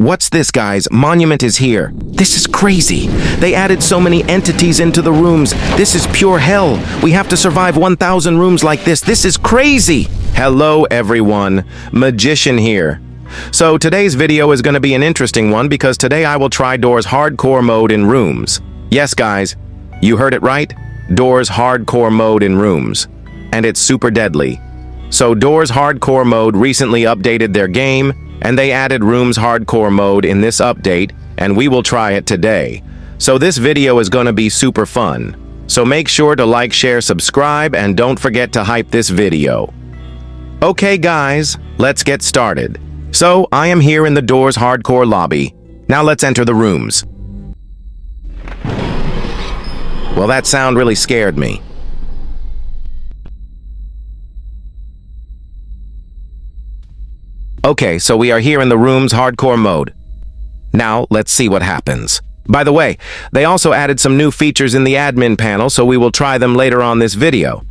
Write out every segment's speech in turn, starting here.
What's this, guys? Monument is here. This is crazy. They added so many entities into the rooms. This is pure hell. We have to survive 1,000 rooms like this. This is crazy. Hello, everyone. Magician here. So today's video is going to be an interesting one because today I will try Doors Hardcore mode in rooms. Yes, guys, you heard it right. Doors Hardcore mode in rooms. And it's super deadly. So Doors Hardcore mode recently updated their game, and they added Rooms Hardcore mode in this update, and we will try it today. So this video is going to be super fun. So make sure to like, share, subscribe, and don't forget to hype this video. Okay guys, let's get started. So I am here in the Doors Hardcore lobby. Now let's enter the rooms. Well, that sound really scared me. Okay, so we are here in the Rooms Hardcore mode. Now, let's see what happens. By the way, they also added some new features in the admin panel, so we will try them later on this video.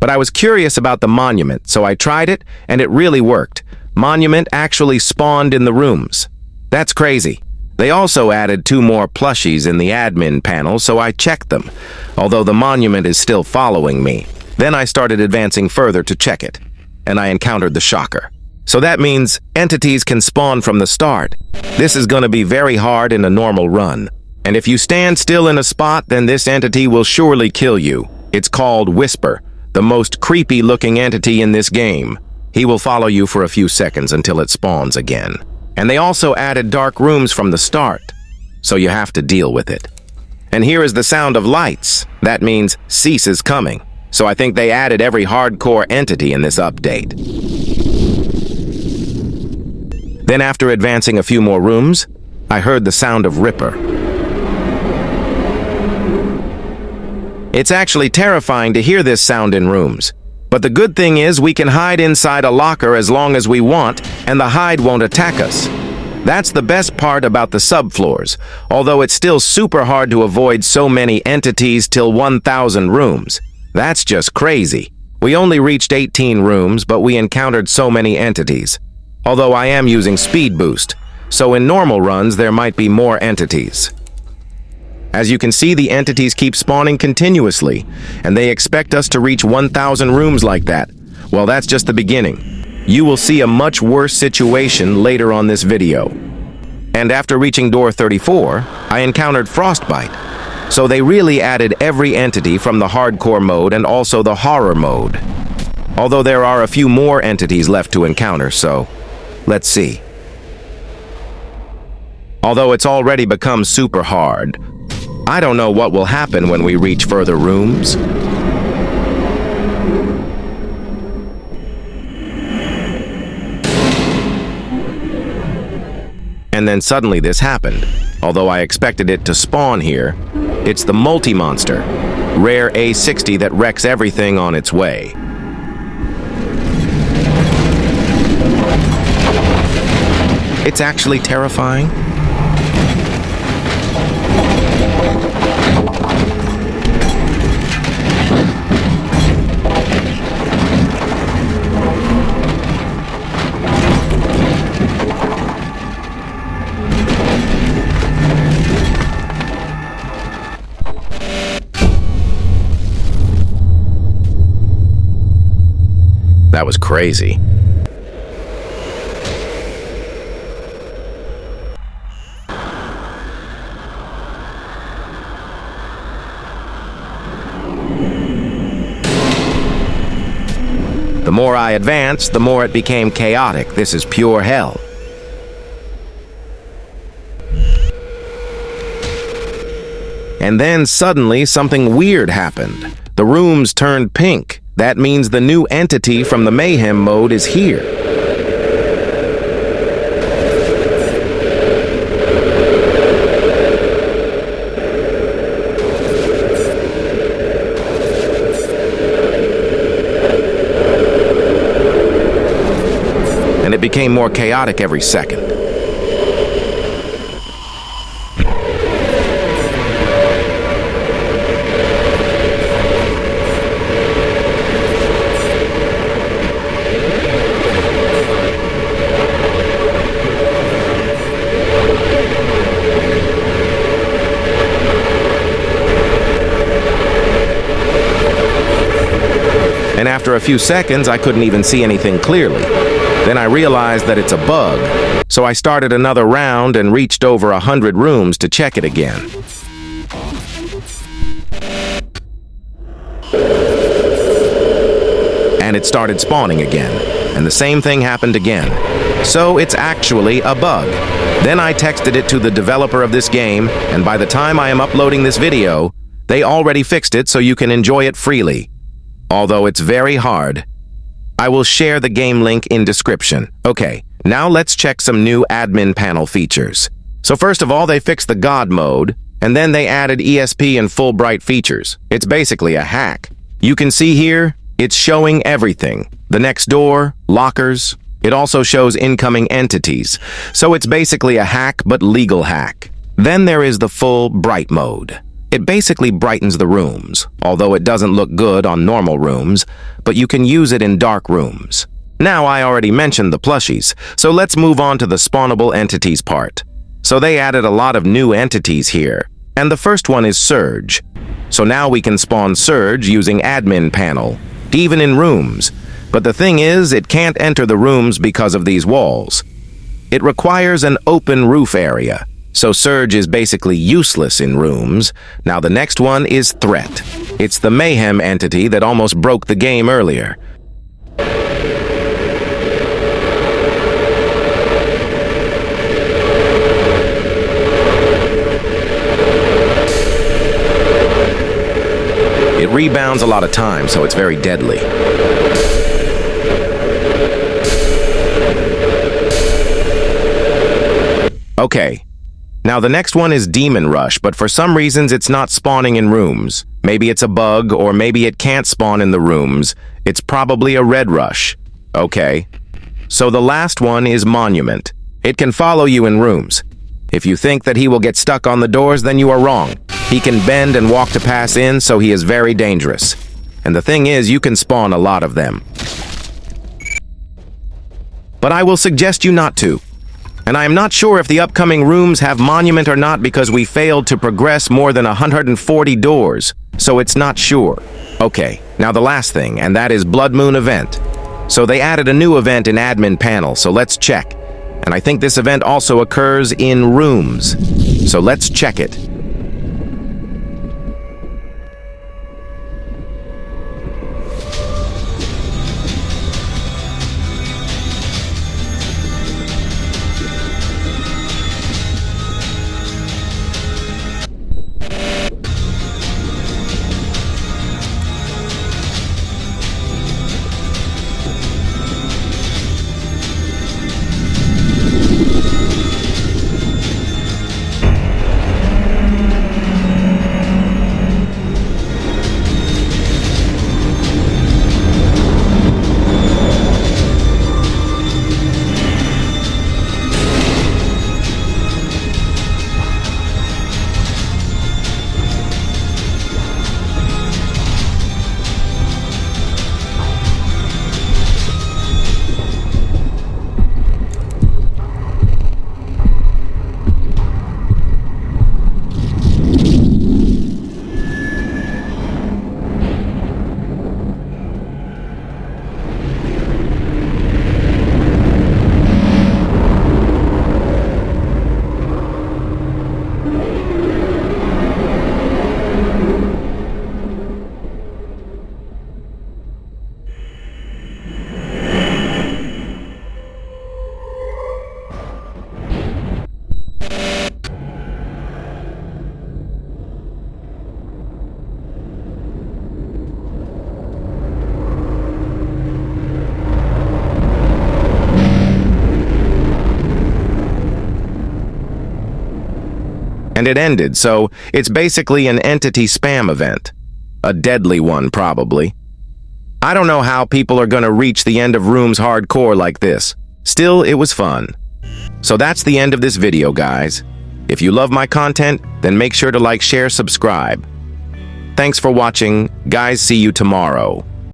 But I was curious about the monument, so I tried it, and it really worked. Monument actually spawned in the rooms. That's crazy. They also added 2 more plushies in the admin panel, so I checked them, although the monument is still following me. Then I started advancing further to check it, and I encountered the shocker. So that means entities can spawn from the start. This is going to be very hard in a normal run. And if you stand still in a spot, then this entity will surely kill you. It's called Whisper, the most creepy looking entity in this game. He will follow you for a few seconds until it spawns again. And they also added dark rooms from the start, so you have to deal with it. And here is the sound of lights. That means Cease is coming. So I think they added every hardcore entity in this update. Then after advancing a few more rooms, I heard the sound of Ripper. It's actually terrifying to hear this sound in rooms. But the good thing is we can hide inside a locker as long as we want, and the hide won't attack us. That's the best part about the subfloors, although it's still super hard to avoid so many entities till 1,000 rooms. That's just crazy. We only reached 18 rooms, but we encountered so many entities. Although I am using speed boost, so in normal runs there might be more entities. As you can see, the entities keep spawning continuously, and they expect us to reach 1,000 rooms like that. Well, that's just the beginning. You will see a much worse situation later on this video. And after reaching door 34, I encountered Frostbite. So they really added every entity from the hardcore mode and also the horror mode. Although there are a few more entities left to encounter, so let's see. Although it's already become super hard, I don't know what will happen when we reach further rooms. And then suddenly this happened. Although I expected it to spawn here, it's the multi-monster, rare A60 that wrecks everything on its way. It's actually terrifying. That was crazy. The more I advanced, the more it became chaotic. This is pure hell. And then suddenly something weird happened. The rooms turned pink. That means the new entity from the Mayhem mode is here. And it became more chaotic every second. and after a few seconds I couldn't even see anything clearly. Then I realized that it's a bug, so I started another round and reached over 100 rooms to check it again. And it started spawning again, and the same thing happened again. So it's actually a bug. Then I texted it to the developer of this game, and by the time I am uploading this video, they already fixed it so you can enjoy it freely. Although it's very hard. I will share the game link in description. Okay, now let's check some new admin panel features. So first of all, they fixed the God mode, and then they added ESP and full bright features. It's basically a hack. You can see here, it's showing everything. The next door, lockers. It also shows incoming entities. So it's basically a hack, but legal hack. Then there is the full bright mode. It basically brightens the rooms, although it doesn't look good on normal rooms, but you can use it in dark rooms. Now I already mentioned the plushies, so let's move on to the spawnable entities part. So they added a lot of new entities here, and the first one is Surge. So now we can spawn Surge using admin panel, even in rooms. But the thing is, it can't enter the rooms because of these walls. It requires an open roof area. So Surge is basically useless in rooms. Now the next one is Threat. It's the Mayhem entity that almost broke the game earlier. It rebounds a lot of time, so it's very deadly. Okay. Now the next one is Demon Rush, but for some reasons it's not spawning in rooms. Maybe it's a bug, or maybe it can't spawn in the rooms. It's probably a red rush. Okay. So the last one is Monument. It can follow you in rooms. If you think that he will get stuck on the doors, then you are wrong. He can bend and walk to pass in, so he is very dangerous. And the thing is, you can spawn a lot of them. But I will suggest you not to. And I am not sure if the upcoming rooms have Monument or not because we failed to progress more than 140 doors, so it's not sure. Okay, now the last thing, and that is Blood Moon event. So they added a new event in admin panel, so let's check. And I think this event also occurs in rooms. So let's check it. And it ended, so it's basically an entity spam event. A deadly one, probably. I don't know how people are gonna reach the end of rooms hardcore like this. Still, it was fun. So that's the end of this video, guys. If you love my content, then make sure to like, share, subscribe. Thanks for watching. Guys, see you tomorrow.